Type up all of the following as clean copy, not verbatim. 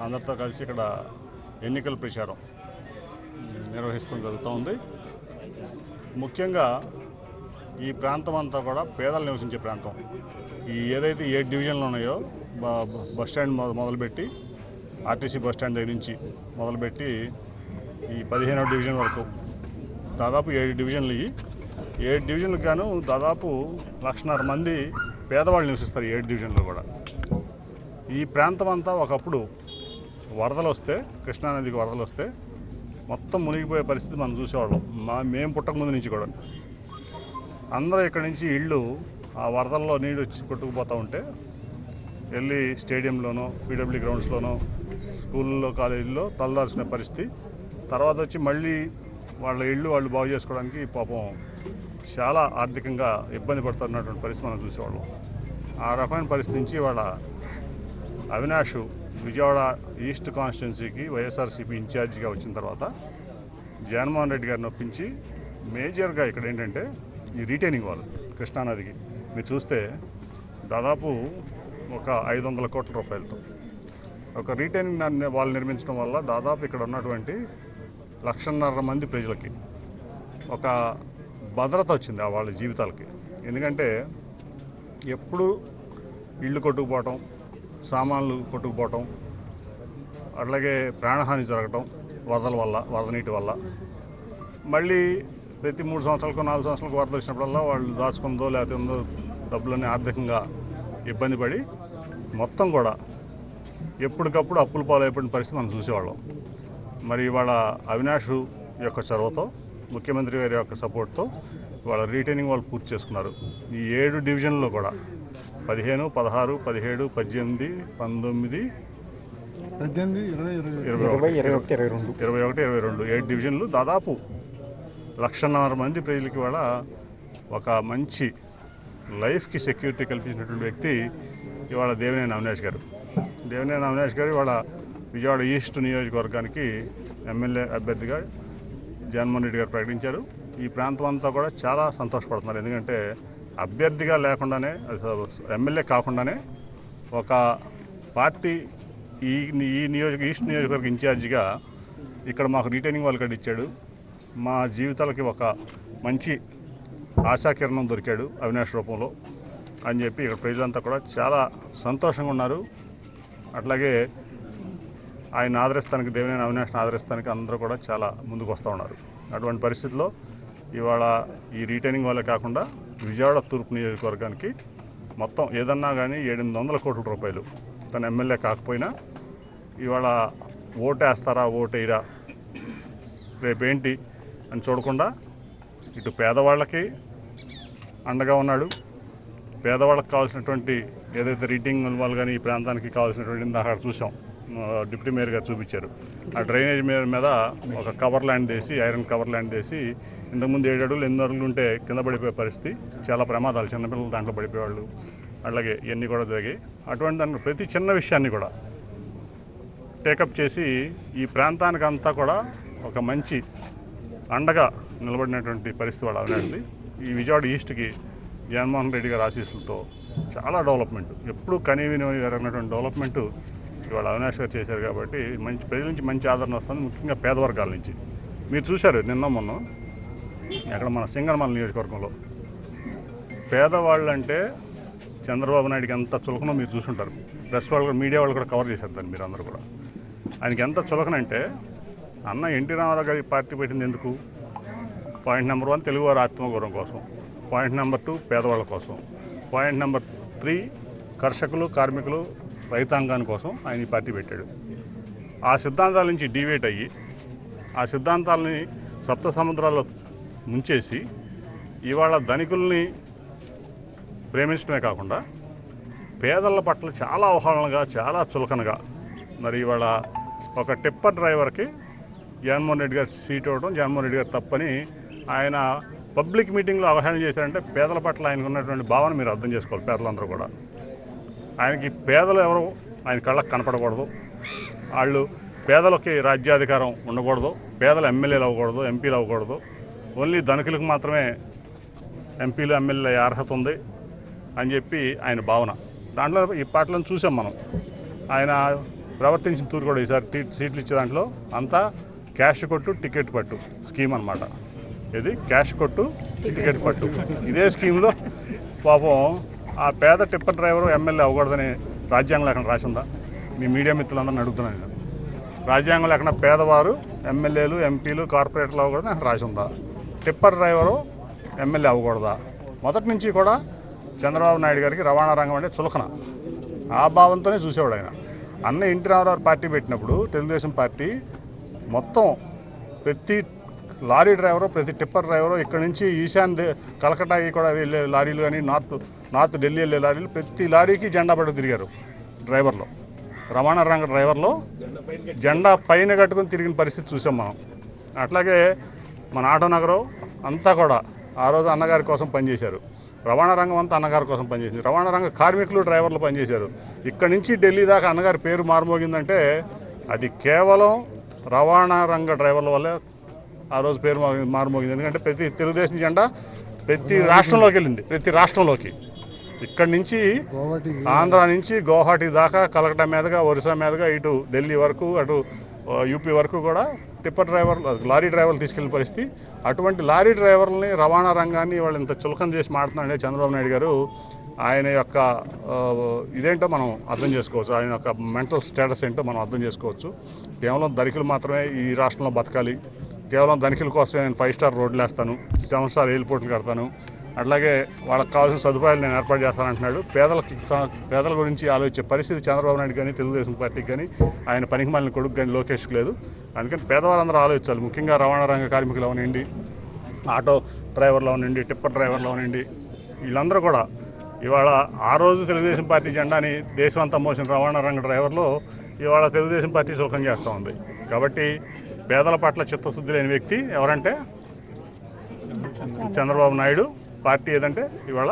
అందరితో కలిసి ఇక్కడ ఎన్నికల ప్రచారం నిర్వహిస్తూ జరుగుతోంది. ముఖ్యంగా ఈ ప్రాంతం అంతా కూడా పేదలు నివసించే ప్రాంతం. ఈ ఏదైతే 7 డివిజన్లు ఉన్నాయో బస్టాండ్ మొదలుపెట్టి ఆర్టీసీ బస్టాండ్ దగ్గర నుంచి మొదలుపెట్టి ఈ 15వ డివిజన్ వరకు దాదాపు 7 డివిజన్లు. ఈ 7 డివిజన్లకు గాను దాదాపు 1,50,000 మంది పేదవాళ్ళు నివసిస్తారు 7 డివిజన్లు కూడా. ఈ ప్రాంతం అంతా ఒకప్పుడు వరదలు వస్తే, కృష్ణానదికి వరదలు వస్తే మొత్తం మునిగిపోయే పరిస్థితి మనం చూసేవాళ్ళం. మేము పుట్టక ముందు నుంచి కూడా అందరూ ఇక్కడి నుంచి ఇళ్ళు ఆ వరదల్లో నీళ్ళు వచ్చి కొట్టుకుపోతూ ఉంటే వెళ్ళి స్టేడియంలోనో పీడబ్ల్యూ గ్రౌండ్స్లోనో స్కూల్లో కాలేజీల్లో తలదాల్చుకునే పరిస్థితి. తర్వాత వచ్చి మళ్ళీ వాళ్ళ ఇళ్ళు వాళ్ళు బాగు చేసుకోవడానికి పాపం చాలా ఆర్థికంగా ఇబ్బంది పడుతున్నటువంటి పరిస్థితి మనం చూసేవాళ్ళం. ఆ రకమైన పరిస్థితి నుంచి వాళ్ళ అవినాష్ విజయవాడ ఈస్ట్ కాన్స్టిట్యున్సీకి వైఎస్ఆర్సీపీ ఇన్ఛార్జిగా వచ్చిన తర్వాత జగన్మోహన్ రెడ్డి గారిని ఒప్పించి మేజర్గా ఇక్కడ ఏంటంటే ఈ రీటైనింగ్ వాల్ కృష్ణానదికి మీరు చూస్తే దాదాపు ఒక 500 కోట్ల రూపాయలతో ఒక రీటైనింగ్ వాల్ నిర్మించడం వల్ల దాదాపు ఇక్కడ ఉన్నటువంటి 1,50,000 మంది ప్రజలకి ఒక భద్రత వచ్చింది వాళ్ళ జీవితాలకి. ఎందుకంటే ఎప్పుడు ఇళ్ళు కొట్టుకుపోవటం, సామాన్లు కొట్టుకుపోవటం, అట్లాగే ప్రాణహాని జరగటం వరదల వల్ల, వరద నీటి వల్ల. మళ్ళీ ప్రతి 3 సంవత్సరాలకు 4 సంవత్సరాలకు వరద వచ్చినప్పుడల్లా వాళ్ళు దాచుకుందో లేకపోతే ఉందో డబ్బులన్నీ ఆర్థికంగా ఇబ్బంది పడి మొత్తం కూడా ఎప్పటికప్పుడు అప్పుల పాలైపోయిన పరిస్థితి మనం చూసేవాళ్ళం. మరి ఇవాళ అవినాష్ యొక్క చొరవతో, ముఖ్యమంత్రి గారి యొక్క సపోర్ట్తో వాళ్ళ రీటైనింగ్ వాళ్ళు పూర్తి చేసుకున్నారు. ఈ 7 డివిజన్లో కూడా 15, 16, 17, 18, 19, 21, 7 డివిజన్లు దాదాపు 1,50,000 మంది ప్రజలకి ఇవాళ ఒక మంచి లైఫ్కి సెక్యూరిటీ కల్పించినటువంటి వ్యక్తి ఇవాళ దేవినేని అవినాష్ గారు. దేవినేని అవినాష్ గారు ఇవాళ విజయవాడ ఈస్ట్ నియోజకవర్గానికి ఎమ్మెల్యే అభ్యర్థిగా జగన్మోహన్ రెడ్డి గారు ప్రకటించారు. ఈ ప్రాంతం అంతా కూడా చాలా సంతోషపడుతున్నారు. ఎందుకంటే అభ్యర్థిగా లేకుండానే, ఎమ్మెల్యే కాకుండానే ఒక పార్టీ ఈ ఈస్ట్ నియోజకవర్గ ఇన్ఛార్జిగా ఇక్కడ మాకు రీటైనింగ్ వాళ్ళు కూడా ఇచ్చాడు. మా జీవితాలకి ఒక మంచి ఆశాకిరణం దొరికాడు అవినాష్ రూపంలో అని చెప్పి ఇక్కడ ప్రజలంతా కూడా చాలా సంతోషంగా ఉన్నారు. అట్లాగే ఆయన ఆదరిస్తానికి, దేవినేని అవినాష్ని ఆదరిస్తానికి అందరూ కూడా చాలా ముందుకు వస్తూ ఉన్నారు. అటువంటి పరిస్థితుల్లో ఇవాళ ఈ రీటైనింగ్ వాళ్ళే కాకుండా విజయవాడ తూర్పు నియోజకవర్గానికి మొత్తం ఏదన్నా కానీ 800 కోట్ల రూపాయలు తన ఎమ్మెల్యే కాకపోయినా ఇవాళ ఓటేస్తారా ఓటేయరా రేపేంటి అని చూడకుండా ఇటు పేదవాళ్ళకి అండగా ఉన్నాడు. పేదవాళ్ళకి కావాల్సినటువంటి ఏదైతే రీటైనింగ్ వాళ్ళు కానీ ఈ ప్రాంతానికి కావాల్సినటువంటి ఇందాక చూసాం, డిప్యూటీ మేయర్ గారు చూపించారు. ఆ డ్రైనేజ్ మీద ఒక కవర్ ల్యాండ్ వేసి, ఐరన్ కవర్ ల్యాండ్ వేసి ఇంతకుముందు 7 అడుగులు 8 అడుగులు ఉంటే కింద పడిపోయే పరిస్థితి, చాలా ప్రమాదాలు, చిన్నపిల్లలు దాంట్లో పడిపోయేవాళ్ళు, అలాగే ఇవన్నీ కూడా జరిగాయి. అటువంటి దానికి ప్రతి చిన్న విషయాన్ని కూడా టేకప్ చేసి ఈ ప్రాంతానికి అంతా కూడా ఒక మంచి అండగా నిలబడినటువంటి పరిస్థితి వాళ్ళ అవినాష్ది. ఈ విజయవాడ ఈస్ట్కి జగన్మోహన్ రెడ్డి గారి ఆశీస్సులతో చాలా డెవలప్మెంట్, ఎప్పుడు కనీవిని జరిగినటువంటి డెవలప్మెంట్ ఇవాళ అవినాష్ గారు చేశారు. కాబట్టి మంచి ప్రజల నుంచి మంచి ఆదరణ వస్తుంది, ముఖ్యంగా పేద వర్గాల నుంచి. మీరు చూశారు నిన్న మొన్న అక్కడ మన సింగనమల నియోజకవర్గంలో పేదవాళ్ళు అంటే చంద్రబాబు నాయుడికి ఎంత చులకనో మీరు చూసుంటారు. ప్రెస్ వాళ్ళు, మీడియా వాళ్ళు కూడా కవర్ చేశారు దాన్ని. మీరు అందరూ కూడా ఆయనకి ఎంత చులకనంటే, అన్న ఎన్టీ రామారావు గారి పార్టీ పెట్టింది ఎందుకు? పాయింట్ నెంబర్ 1 తెలుగువారి ఆత్మగౌరవం కోసం, పాయింట్ నెంబర్ 2 పేదవాళ్ళ కోసం, పాయింట్ నెంబర్ 3 కర్షకులు, కార్మికులు, రైతాంగాని కోసం ఆయన ఈ పార్టీ పెట్టాడు. ఆ సిద్ధాంతాల నుంచి డివేట్ అయ్యి ఆ సిద్ధాంతాలని సప్త సముద్రాల్లో ముంచేసి ఇవాళ ధనికుల్ని ప్రేమించడమే కాకుండా పేదల పట్ల చాలా అవహేళనగా, చాలా చులకనగా, మరి ఇవాళ ఒక టిప్పర్ డ్రైవర్కి జగన్మోహన్ రెడ్డి గారు సీట్ ఇవ్వడం జగన్మోహన్ రెడ్డి గారు తప్పని ఆయన పబ్లిక్ మీటింగ్లో అవహేళన చేశారంటే పేదల పట్ల ఆయనకు ఉన్నటువంటి భావన మీరు అర్థం చేసుకోవాలి. పేదలందరూ కూడా ఆయనకి పేదలు ఎవరు ఆయన కళ్ళకు కనపడకూడదు, వాళ్ళు పేదలకి రాజ్యాధికారం ఉండకూడదు, పేదలు ఎమ్మెల్యేలు అవ్వకూడదు, ఎంపీలు అవ్వకూడదు, ఓన్లీ ధనికులకు మాత్రమే ఎంపీలు ఎమ్మెల్యే అర్హత ఉంది అని చెప్పి ఆయన భావన. దాంట్లో ఈ పాటలను చూసాం మనం. ఆయన ప్రవర్తించిన తూరు కూడా ఈసారి సీట్లు ఇచ్చే దాంట్లో అంతా క్యాష్ కొట్టు టికెట్ పట్టు స్కీమ్ అనమాట. ఇది క్యాష్ కొట్టు టికెట్ పట్టు. ఇదే స్కీమ్లో పాపం ఆ పేద టిప్పర్ డ్రైవరు ఎమ్మెల్యే అవ్వకూడదని రాజ్యాంగం లేకుండా రాసిందా? మీ మీడియా మిత్రులందరిని అడుగుతున్నాను నేను. రాజ్యాంగం లేకుండా పేదవారు ఎమ్మెల్యేలు ఎంపీలు కార్పొరేటర్లు అవ్వకూడదని రాసి ఉందా? టిప్పర్ డ్రైవరు ఎమ్మెల్యే అవ్వకూడదా? మొదటి నుంచి కూడా చంద్రబాబు నాయుడు గారికి రవాణా రంగం అంటే చులకన. ఆ భావంతోనే చూసేవాడు ఆయన. అన్న ఎన్టీ రామారావు పార్టీ పెట్టినప్పుడు తెలుగుదేశం పార్టీ మొత్తం ప్రతి లారీ డ్రైవరు ప్రతి టిప్పర్ డ్రైవరు ఇక్కడి నుంచి ఈశాన్ కలకటాకి కూడా వెళ్ళే లారీలు కానీ నార్త్ ఢిల్లీ వెళ్ళే లారీలు ప్రతి లారీకి జెండా పట్టు తిరిగారు డ్రైవర్లు. రవాణా రంగ డ్రైవర్లు జెండా పైన కట్టుకుని తిరిగిన పరిస్థితి చూసాం మనం. అట్లాగే మన ఆటో నగరం అంతా కూడా ఆ రోజు అన్నగారి కోసం పనిచేశారు. రవాణా రంగం అంతా అన్నగారి కోసం పనిచేసింది. రవాణా రంగ కార్మికులు డ్రైవర్లు పనిచేశారు. ఇక్కడి నుంచి ఢిల్లీ దాకా అన్నగారి పేరు మారుమోగిందంటే అది కేవలం రవాణా రంగ డ్రైవర్ల వల్లే ఆ రోజు పేరు మారుమోగింది. ఎందుకంటే ప్రతి తెలుగుదేశం జెండా ప్రతి రాష్ట్రంలోకి వెళ్ళింది. ప్రతి రాష్ట్రంలోకి ఇక్కడి నుంచి ఆంధ్ర నుంచి గౌహాటి దాకా కలకటా మీదుగా ఒరిస్సా మీదుగా ఇటు ఢిల్లీ వరకు అటు యూపీ వరకు కూడా టిప్పర్ డ్రైవర్లు లారీ డ్రైవర్లు తీసుకెళ్లిన పరిస్థితి. అటువంటి లారీ డ్రైవర్లని రవాణా రంగాన్ని వాళ్ళు ఇంత చులకన చేసి మాట్లాడుతున్నారంటే చంద్రబాబు నాయుడు గారు ఆయన యొక్క ఇదేంటో మనం అర్థం చేసుకోవచ్చు. ఆయన యొక్క మెంటల్ స్టేటస్ ఏంటో మనం అర్థం చేసుకోవచ్చు. కేవలం ధనికులు మాత్రమే ఈ రాష్ట్రంలో బతకాలి, కేవలం ధనికుల కోసమే నేను 5 స్టార్ రోడ్లు వేస్తాను, 7 స్టార్ ఎయిర్పోర్ట్లు కడతాను, అట్లాగే వాళ్ళకి కావాల్సిన సదుపాయాలు నేను ఏర్పాటు చేస్తానంటున్నాడు. పేదల గురించి ఆలోచించే పరిస్థితి చంద్రబాబు నాయుడు కానీ తెలుగుదేశం పార్టీకి కానీ ఆయన పనికి మాలిన కొడుకు కానీ లోకేష్కి లేదు. అందుకని పేదవారందరూ ఆలోచించాలి. ముఖ్యంగా రవాణా రంగ కార్మికులు అవనండి, ఆటో డ్రైవర్లు అవనండి, టిప్పర్ డ్రైవర్లు అవనండి, వీళ్ళందరూ కూడా ఇవాళ ఆ రోజు తెలుగుదేశం పార్టీ జెండాని దేశం అంతా మోసిన రవాణా రంగ డ్రైవర్లు ఇవాళ తెలుగుదేశం పార్టీ సుఖం చేస్తూ ఉంది. కాబట్టి పేదల పట్ల చిత్తశుద్ధి లేని వ్యక్తి ఎవరంటే చంద్రబాబు నాయుడు. పార్టీ ఏదంటే ఇవాళ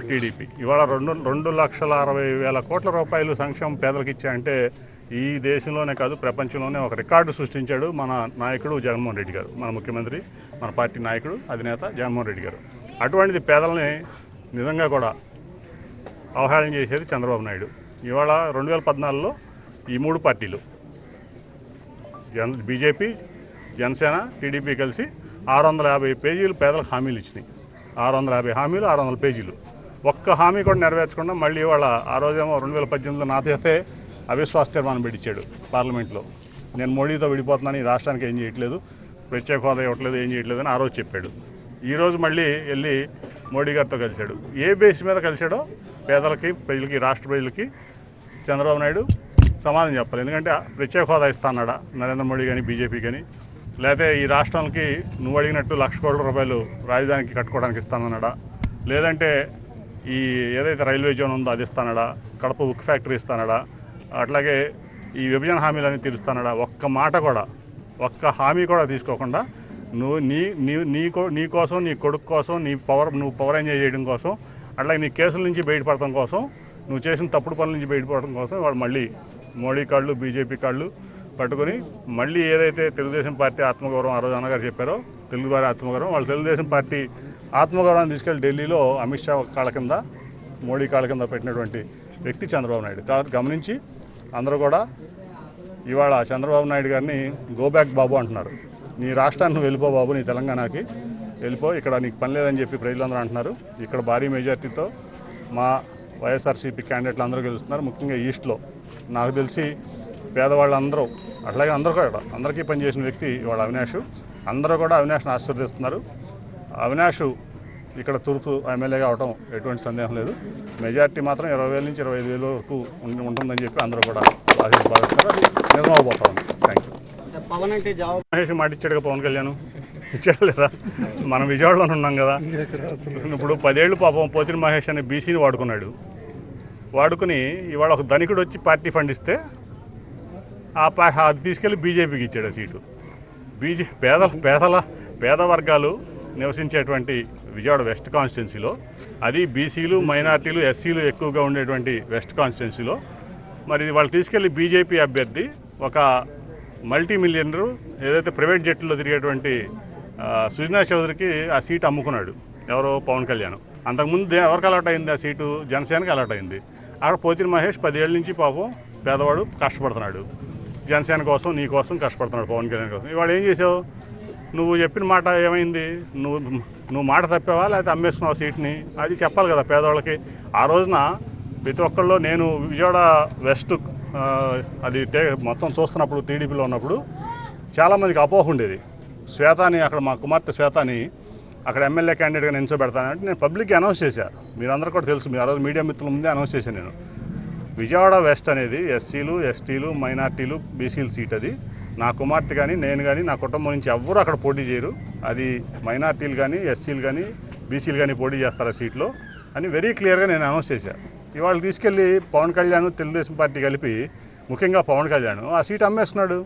టీడీపీ. ఇవాళ 2,60,60,000 కోట్ల రూపాయలు సంక్షేమం పేదలకు ఇచ్చాయంటే ఈ దేశంలోనే కాదు ప్రపంచంలోనే ఒక రికార్డు సృష్టించాడు మన నాయకుడు జగన్మోహన్ రెడ్డి గారు, మన ముఖ్యమంత్రి, మన పార్టీ నాయకుడు అధినేత జగన్మోహన్ రెడ్డి గారు. అటువంటిది పేదలని నిజంగా కూడా అవహేళన చేసేది చంద్రబాబు నాయుడు. ఇవాళ 2014లో ఈ 3 పార్టీలు బీజేపీ, జనసేన, టీడీపీ కలిసి 650 పేజీలు పేదలకు హామీలు ఇచ్చినాయి. 650 హామీలు, 600 పేజీలు. ఒక్క హామీ కూడా నెరవేర్చకుండా మళ్ళీ ఇవాళ ఆ రోజేమో 2018లో నా చేస్తే అవిశ్వాస తీర్మానం పెట్టించాడు పార్లమెంట్లో. నేను మోడీతో విడిపోతున్నాను, ఈ రాష్ట్రానికి ఏం చేయట్లేదు, ప్రత్యేక హోదా ఇవ్వట్లేదు, ఏం చేయట్లేదు అని ఆ రోజు చెప్పాడు. ఈరోజు మళ్ళీ వెళ్ళి మోడీ గారితో కలిశాడు. ఏ బేస్ మీద కలిశాడో పేదలకి, ప్రజలకి, రాష్ట్ర ప్రజలకి చంద్రబాబు నాయుడు సమాధానం చెప్పాలి. ఎందుకంటే ప్రత్యేక హోదా ఇస్తాన్నాడా నరేంద్ర మోడీ కానీ బీజేపీ కానీ, లేకపోతే ఈ రాష్ట్రానికి నువ్వు అడిగినట్టు 1,00,000 కోట్ల రూపాయలు రాజధానికి కట్టుకోవడానికి ఇస్తానన్నాడా, లేదంటే ఈ ఏదైతే రైల్వే జోన్ ఉందో అది ఇస్తానడా, కడప ఉక్ ఫ్యాక్టరీ ఇస్తానడా, అట్లాగే ఈ విభజన హామీలన్నీ తీరుస్తానడా? ఒక్క మాట కూడా, ఒక్క హామీ కూడా తీసుకోకుండా నువ్వు నీ కోసం, నీ కొడుకు కోసం, నువ్వు పవర్ ఎంజాయ్ చేయడం కోసం, అట్లాగే నీ కేసుల నుంచి బయటపడటం కోసం, నువ్వు చేసిన తప్పుడు పనుల నుంచి బయటపడటం కోసం వాళ్ళు మళ్ళీ మోడీ కాళ్ళు, బీజేపీ కాళ్ళు పట్టుకొని మళ్ళీ ఏదైతే తెలుగుదేశం పార్టీ ఆత్మగౌరవం ఆ రోజు అన్నగారు చెప్పారో తెలుగువారి ఆత్మగౌరవం, వాళ్ళు తెలుగుదేశం పార్టీ ఆత్మగౌరవాన్ని తీసుకెళ్లి ఢిల్లీలో అమిత్ షా కాళ్ళ కింద, మోడీ కాళ్ళ కింద పెట్టినటువంటి వ్యక్తి చంద్రబాబు నాయుడు. కాబట్టి గమనించి అందరూ కూడా ఇవాళ చంద్రబాబు నాయుడు గారిని గో బ్యాక్ బాబు అంటున్నారు. నీ రాష్ట్రాన్ని నువ్వు వెళ్ళిపో బాబు, నీ తెలంగాణకి వెళ్ళిపో, ఇక్కడ నీకు పని లేదని చెప్పి ప్రజలందరూ అంటున్నారు. ఇక్కడ భారీ మెజార్టీతో మా వైఎస్ఆర్సీపీ క్యాండిడేట్లు అందరూ గెలుస్తున్నారు. ముఖ్యంగా ఈస్ట్లో నాకు తెలిసి పేదవాళ్ళందరూ, అట్లాగే అందరూ కూడా అందరికీ పనిచేసిన వ్యక్తి ఇవాళ అవినాష్. అందరూ కూడా అవినాష్ని ఆశీర్వదిస్తున్నారు. అవినాష్ ఇక్కడ తూర్పు ఎమ్మెల్యేగా అవడం ఎటువంటి సందేహం లేదు. మెజార్టీ మాత్రం 20,000 నుంచి 25,000 వరకు ఉంటుందని చెప్పి అందరూ కూడా భావిస్తున్నారు. నిజమవబోతా ఉంది. Thank you. మహేష్ మాట ఇచ్చాడుగా పవన్ కళ్యాణ్, ఇచ్చాడు లేదా? మనం విజయవాడలో ఉన్నాం కదా. ఇప్పుడు 10 ఏళ్ళు పాపం పోతిరి మహేష్ అనే బీసీని వాడుకుని ఇవాళ ఒక ధనికుడు వచ్చి పార్టీ ఫండ్ ఇస్తే అది తీసుకెళ్ళి బీజేపీకి ఇచ్చాడు ఆ సీటు. పేద వర్గాలు నివసించేటువంటి విజయవాడ వెస్ట్ కాన్స్టిట్యున్సీలో, అది బీసీలు, మైనార్టీలు, ఎస్సీలు ఎక్కువగా ఉండేటువంటి వెస్ట్ కాన్స్టిట్యున్సీలో మరి వాళ్ళు తీసుకెళ్ళి బీజేపీ అభ్యర్థి ఒక మల్టీ మిలియనరు ఏదైతే ప్రైవేట్ జెట్లో తిరిగేటువంటి సుజనా చౌదరికి ఆ సీటు అమ్ముకున్నాడు. ఎవరో పవన్ కళ్యాణ్. అంతకుముందు ఎవరికి అలాట్ అయింది ఆ సీటు? జనసేనకి అలాట్ అయింది. అక్కడ పోతిరి మహేష్ 10 ఏళ్ళ నుంచి పాపం పేదవాడు కష్టపడుతున్నాడు, జనసేన కోసం నీ కోసం కష్టపడుతున్నాడు, పవన్ కళ్యాణ్ కోసం. ఇవాళ ఏం చేసావు? నువ్వు చెప్పిన మాట ఏమైంది? నువ్వు మాట తప్పావా లేకపోతే అమ్మేస్తున్నావు సీట్ని? అది చెప్పాలి కదా పేదవాళ్ళకి. ఆ రోజున ప్రతి ఒక్కళ్ళు, నేను విజయవాడ వెస్ట్ అది మొత్తం చూస్తున్నప్పుడు, టీడీపీలో ఉన్నప్పుడు చాలామందికి అపోహ ఉండేది. శ్వేతాని అక్కడ, మా కుమార్తె శ్వేతాని అక్కడ ఎమ్మెల్యే క్యాండిడేట్గా నిల్చోబెడతానంటే నేను పబ్లిక్కి అనౌన్స్ చేశాను. మీరందరూ కూడా తెలుసు, మీరు ఆ రోజు మీడియా మిత్రుల ముందే అనౌన్స్ చేశాను నేను. విజయవాడ వెస్ట్ అనేది ఎస్సీలు, ఎస్టీలు, మైనార్టీలు, బీసీలు సీట్. అది నా కుమార్తె కానీ, నేను కానీ, నా కుటుంబం నుంచి ఎవ్వరూ అక్కడ పోటీ చేయరు. అది మైనార్టీలు కానీ, ఎస్సీలు కానీ, బీసీలు కానీ పోటీ చేస్తారు ఆ సీట్లో అని వెరీ క్లియర్గా నేను అనౌన్స్ చేశాను. ఇవాళ తీసుకెళ్ళి పవన్ కళ్యాణ్, తెలుగుదేశం పార్టీ కలిపి, ముఖ్యంగా పవన్ కళ్యాణ్ ఆ సీట్ అమ్మేస్తున్నాడు.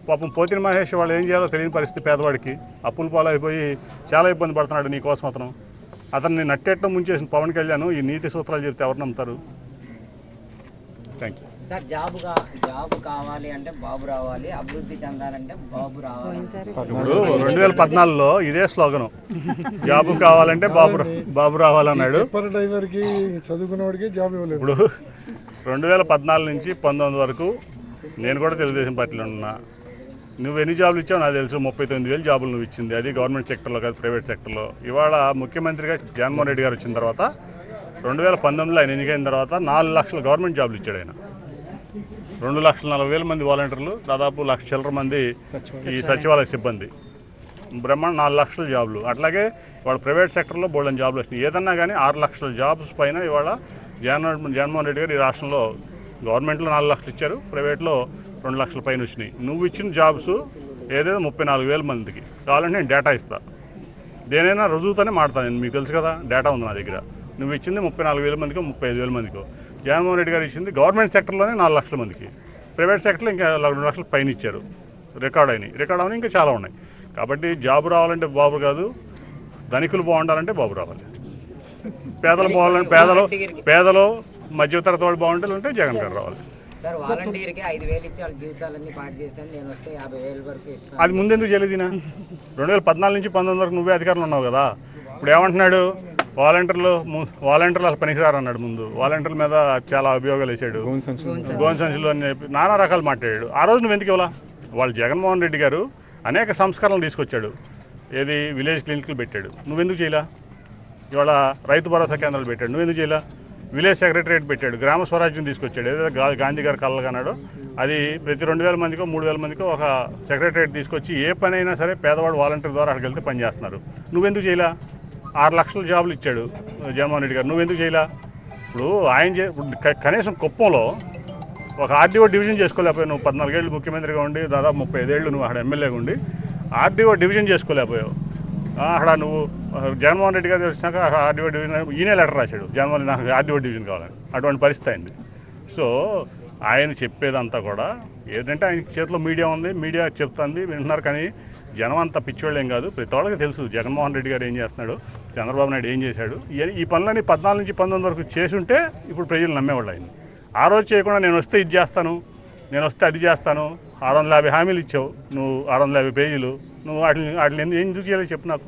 పాపం పోతిన మహేష్ వాళ్ళు ఏం చేయాలో తెలియని పరిస్థితి, పేదవాడికి అప్పుల పాలైపోయి చాలా ఇబ్బంది పడుతున్నాడు. నీ కోసం అతన్ని నట్టేట్టం ముంచేసిన పవన్ కళ్యాణ్ ఈ నీతి సూత్రాలు చెప్తే ఎవరు నమ్ముతారు? Thank you sir. జాబ్ కావాలి అంటే బాబు రావాలి, అభివృద్ధి చెందాలంటే బాబు రావాలి. ఇప్పుడు 2014లో ఇదే స్లోగను, జాబు కావాలంటే బాబు రావాలన్నాడు. ఇప్పుడు 2014 నుంచి 19 వరకు నేను కూడా తెలుగుదేశం పార్టీలో ఉన్నా. నువ్వు ఎన్ని జాబులు ఇచ్చావు నాకు తెలుసు. 39,000 జాబులు నువ్వు ఇచ్చింది, అది గవర్నమెంట్ సెక్టర్లో కాదు, ప్రైవేట్ సెక్టర్లో. ఇవాళ ముఖ్యమంత్రిగా జగన్మోహన్ రెడ్డి గారు వచ్చిన తర్వాత 2019లో ఆయన ఎన్నికైన తర్వాత 4 లక్షల గవర్నమెంట్ జాబులు ఇచ్చాడు ఆయన. 2,40,000 మంది వాలంటీర్లు, దాదాపు 1,00,000 చిల్లర మంది ఈ సచివాలయ సిబ్బంది, బ్రహ్మాండ 4 లక్షల జాబులు. అట్లాగే ఇవాళ ప్రైవేట్ సెక్టర్లో బోల్డెన్ జాబులు వచ్చినాయి. ఏదన్నా కానీ 6 లక్షల జాబ్స్ పైన ఇవాళ జగన్మోహన్ రెడ్డి గారు ఈ రాష్ట్రంలో గవర్నమెంట్లో 4 లక్షలు ఇచ్చారు, ప్రైవేట్లో 2 లక్షల పైన వచ్చినాయి. నువ్వు ఇచ్చిన జాబ్స్ ఏదైదో 34,000 మందికి కావాలంటే నేను డేటా ఇస్తాను, దేనైనా రుజువుతోనే మాడతాను నేను. మీకు తెలుసు కదా, డేటా ఉంది నా దగ్గర. నువ్వు ఇచ్చింది 34,000 మందికో 35,000 మందికో. జగన్మోహన్ రెడ్డి గారు ఇచ్చింది గవర్నమెంట్ సెక్టర్లోనే 4 లక్షల మందికి, ప్రైవేట్ సెక్టర్లో ఇంకా 2 లక్షల పైన ఇచ్చారు. రికార్డ్ అయినాయి ఇంకా చాలా ఉన్నాయి. కాబట్టి జాబు రావాలంటే బాబు కాదు, ధనికులు బాగుండాలంటే బాబు రావాలి. పేదలు బాగుండాలంటే పేదలు మధ్యతరగతి వాళ్ళు బాగుండాలంటే జగన్ గారు రావాలి. సార్, వాలంటీర్కి 5,000 ఇచ్చి వాళ్ళ జీవితాలన్నీ పాటు చేశాను, నేను వస్తే 50,000 వరకు ఇస్తాను. అది ముందెందుకు చేయలేదినా? 2014 నుంచి 19 వరకు నువ్వే అధికారంలో ఉన్నావు కదా. ఇప్పుడు ఏమంటున్నాడు? వాలంటీర్లు అసలు పనికిరారు అన్నాడు. ముందు వాలంటీర్ల మీద చాలా అభియోగాలు వేసాడు, గోన్ సంచులు అని చెప్పి నానా రకాలు మాట్లాడాడు. ఆ రోజు నువ్వు ఎందుకు ఇవ్వాలా? వాళ్ళు జగన్మోహన్ రెడ్డి గారు అనేక సంస్కరణలు తీసుకొచ్చాడు. ఏది విలేజ్ క్లినిక్లు పెట్టాడు, నువ్వెందుకు చేయలా? ఇవాళ రైతు భరోసా కేంద్రాలు పెట్టాడు, నువ్వెందుకు చేయలా? విలేజ్ సెక్రటరియట్ పెట్టాడు, గ్రామ స్వరాజ్యం తీసుకొచ్చాడు. ఏదైతే గాంధీ గారు కలగన్నాడో అది ప్రతి 2,000 మందికో 3,000 మందికో ఒక సెక్రటరియట్ తీసుకొచ్చి ఏ పని అయినా సరే పేదవాడు వాలంటీర్ ద్వారా అక్కడికి వెళ్తే పని చేస్తున్నారు. నువ్వెందుకు చేయలా? 6 లక్షల జాబులు ఇచ్చాడు జగన్మోహన్ రెడ్డి గారు, నువ్వెందుకు చేయలా? ఇప్పుడు కనీసం కుప్పంలో ఒక ఆర్డీఓ డివిజన్ చేసుకోలేకపోయావు. నువ్వు 14 ఏళ్ళు ముఖ్యమంత్రిగా ఉండి, దాదాపు 35 ఏళ్ళు నువ్వు అక్కడ ఎమ్మెల్యేగా ఉండి ఆర్డీఓ డివిజన్ చేసుకోలేకపోయావు. అక్కడ నువ్వు జగన్మోహన్ రెడ్డి గారు వచ్చినాక ఆర్డీఓ డివిజన్ ఈయనే లెటర్ రాశాడు, జగన్మోహన్ రెడ్డి నాకు ఆర్డీఓ డివిజన్ కావాలని. అటువంటి పరిస్థితి అయింది. సో ఆయన చెప్పేదంతా కూడా ఏంటంటే ఆయన చేతిలో మీడియా ఉంది, మీడియా చెప్తుంది, వింటున్నారు. కానీ జనం అంతా పిచ్చివాళ్ళు ఏం కాదు, ప్రతి వాళ్ళకి తెలుసు జగన్మోహన్ రెడ్డి గారు ఏం చేస్తున్నాడు, చంద్రబాబు నాయుడు ఏం చేశాడు. ఈ పనులని 14 నుంచి 19 వరకు చేసుంటే ఇప్పుడు ప్రజలు నమ్మేవాళ్ళు ఆయన. ఆ రోజు చేయకుండా నేను వస్తే ఇది చేస్తాను, నేను వస్తే అది చేస్తాను, 650 హామీలు ఇచ్చావు నువ్వు, 650 పేజీలు, నువ్వు వాటిని ఎందుకు చేయలేదు చెప్పు నాకు.